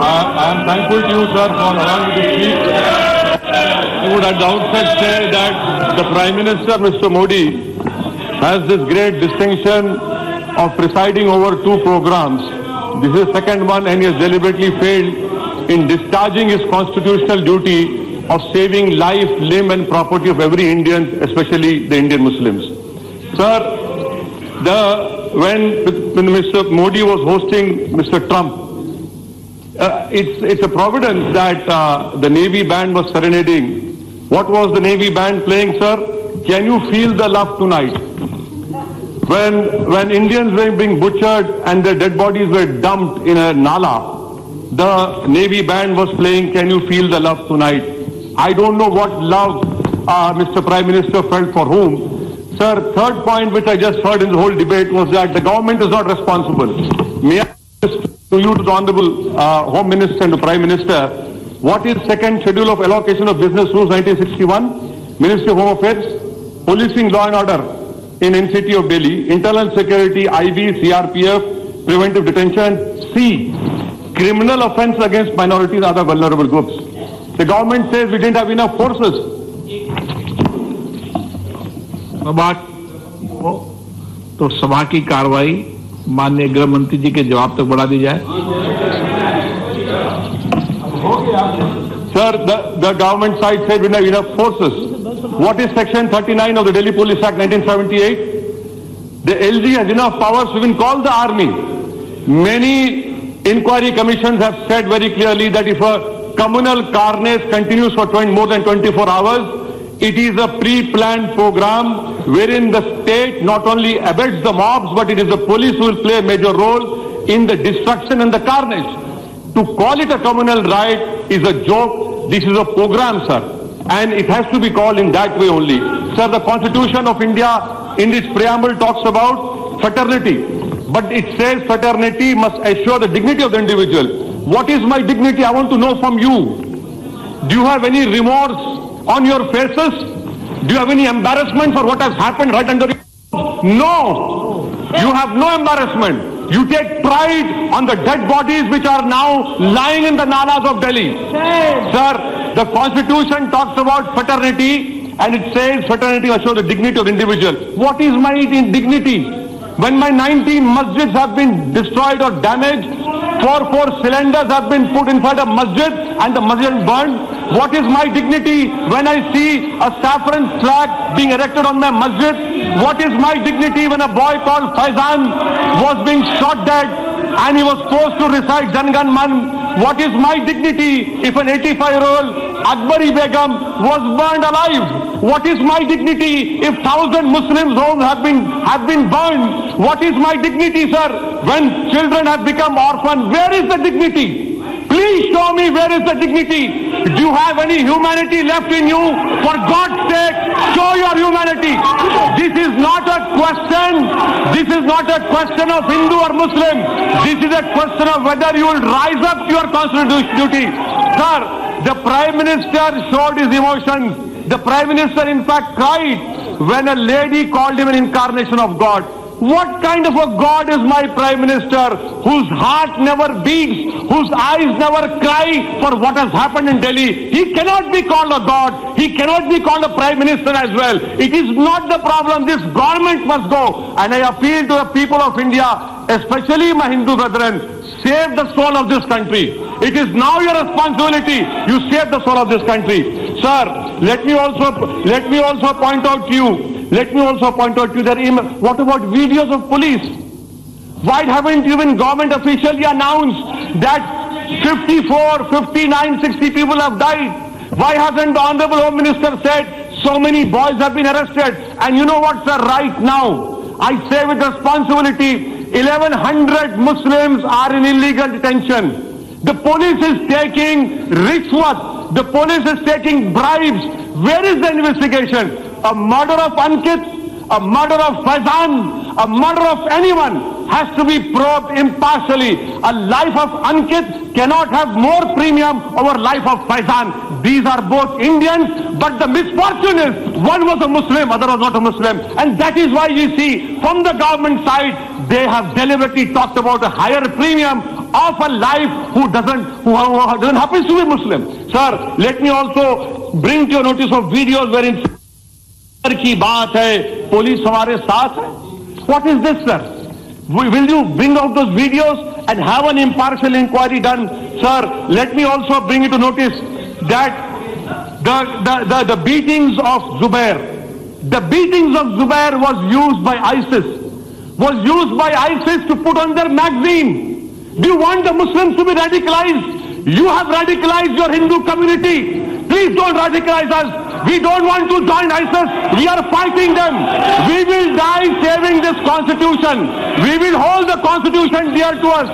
I am thankful to you, sir, for allowing me to speak. I would at the outset say that the Prime Minister, Mr. Modi, has this great distinction of presiding over two programs. This is the second one, and he has deliberately failed in discharging his constitutional duty of saving life, limb and property of every Indian, especially the Indian Muslims. Sir, when Mr. Modi was hosting Mr. Trump, it's a providence that the Navy band was serenading. What was the Navy band playing, sir? Can you feel the love tonight? When Indians were being butchered and their dead bodies were dumped in a nala, the Navy band was playing Can You Feel the Love Tonight? I don't know what love Mr. Prime Minister felt for whom. Sir, third point which I just heard in the whole debate was that the government is not responsible. May I ask to you, to the Honorable Home Minister and the Prime Minister, what is second schedule of allocation of business rules 1961? Ministry of Home Affairs, policing law and order in NCT of Delhi, internal security, IB, CRPF, preventive detention. C, criminal offence against minorities and other vulnerable groups. The government says we didn't have enough forces. तो सभा की कार्रवाई माननीय गृह मंत्री जी के जवाब तक बढ़ा दी जाए. Sir, the government side said we don't have enough forces. What is Section 39 of the Delhi Police Act 1978? The LG has enough powers to even call the army. Many inquiry commissions have said very clearly that if a communal carnage continues for more than 24 hours, it is a pre-planned program wherein the state not only abets the mobs, but it is the police who will play a major role in the destruction and the carnage. To call it a communal riot is a joke. This is a program, sir. And it has to be called in that way only. Sir, the Constitution of India in its preamble talks about fraternity. But it says fraternity must assure the dignity of the individual. What is my dignity? I want to know from you. Do you have any remorse on your faces? Do you have any embarrassment for what has happened right under you? No. You have no embarrassment. You take pride on the dead bodies which are now lying in the nalas of Delhi. Sir, the Constitution talks about fraternity and it says fraternity must show the dignity of the individual. What is my dignity? When my 19 masjids have been destroyed or damaged, 4 cylinders have been put inside a masjid and the masjid is burned. What is my dignity when I see a saffron flag being erected on my masjid? What is my dignity when a boy called Faizan was being shot dead and he was forced to recite Jan Gan Man? What is my dignity if an 85-year-old Akbari Begum was burned alive? What is my dignity if 1,000 Muslims' homes have been burned? What is my dignity, sir, when children have become orphans? Where is the dignity? Please show me where is the dignity. Do you have any humanity left in you? For God's sake, show your humanity. This is not a question. This is not a question of Hindu or Muslim. This is a question of whether you will rise up to your constitutional duty. Sir, the Prime Minister showed his emotions. The Prime Minister in fact cried when a lady called him an incarnation of God. What kind of a God is my Prime Minister whose heart never beats, whose eyes never cry for what has happened in Delhi? He cannot be called a God. He cannot be called a Prime Minister as well. It is not the problem. This government must go. And I appeal to the people of India, especially my Hindu brethren, save the soul of this country. It is now your responsibility. You save the soul of this country. Sir, let me also point out to you. That what about videos of police? Why haven't even government officially announced that 54, 59, 60 people have died? Why hasn't the Honorable Home Minister said so many boys have been arrested? And you know what, sir, right now, I say with responsibility, 1,100 Muslims are in illegal detention. The police is taking rishwat. The police is taking bribes. Where is the investigation? A murder of Ankit, a murder of Faizan, a murder of anyone. has to be probed impartially. A life of Ankit cannot have more premium over life of Faizan. These are both Indians, but the misfortune is one was a Muslim, other was not a Muslim. And that is why you see from the government side, they have deliberately talked about a higher premium of a life who doesn't happens to be Muslim. Sir, let me also bring to your notice of videos wherein की बात है, police हमारे साथ है. What is this, sir? Will you bring out those videos and have an impartial inquiry done? Sir, let me also bring you to notice that the beatings of Zubair was used by ISIS to put on their magazine. Do you want the Muslims to be radicalized? You have radicalized your Hindu community. Please don't radicalize us. We don't want to join ISIS. We are fighting them. We will die saving this constitution. We will hold the constitution dear to us.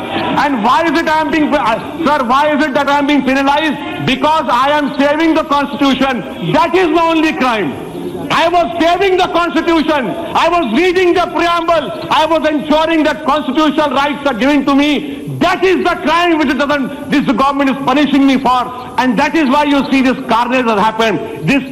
And why is it I am being, sir, why is it that I am being penalized? Because I am saving the constitution. That is the only crime. I was saving the constitution. I was reading the preamble. I was ensuring that constitutional rights are given to me. That is the crime which this government is punishing me for. And that is why you see this carnage has happened. This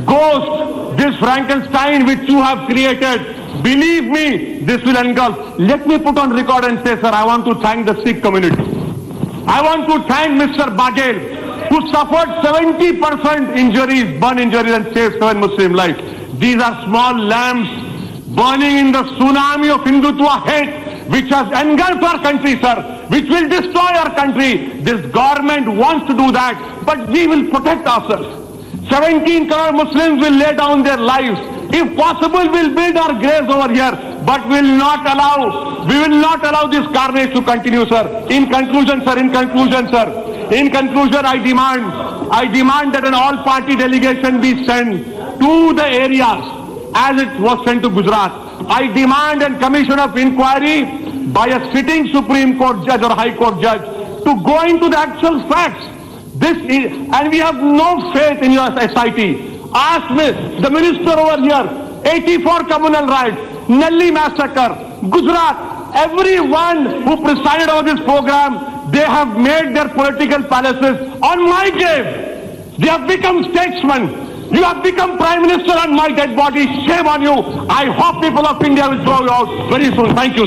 ghost, this Frankenstein which you have created, believe me, this will engulf. Let me put on record and say, sir, I want to thank the Sikh community. I want to thank Mr. Bagel, who suffered 70% injuries, burn injuries, and saved 7 Muslim lives. These are small lamps burning in the tsunami of Hindutva hate, which has engulfed our country, sir, which will destroy our country. This government wants to do that, but we will protect ourselves. 17 crore Muslims will lay down their lives. If possible, we'll build our graves over here, but we will not allow this carnage to continue, sir. In conclusion, I demand that an all-party delegation be sent to the areas as it was sent to Gujarat. I demand a commission of inquiry by a sitting Supreme Court judge or High Court judge to go into the actual facts. And we have no faith in your SIT. Ask me, the minister over here, 84 communal riots, Nelli massacre, Gujarat, everyone who presided over this program, they have made their political palaces on my grave. They have become statesmen. You have become Prime Minister on my dead body. Shame on you. I hope people of India will throw you out very soon. Thank you, sir.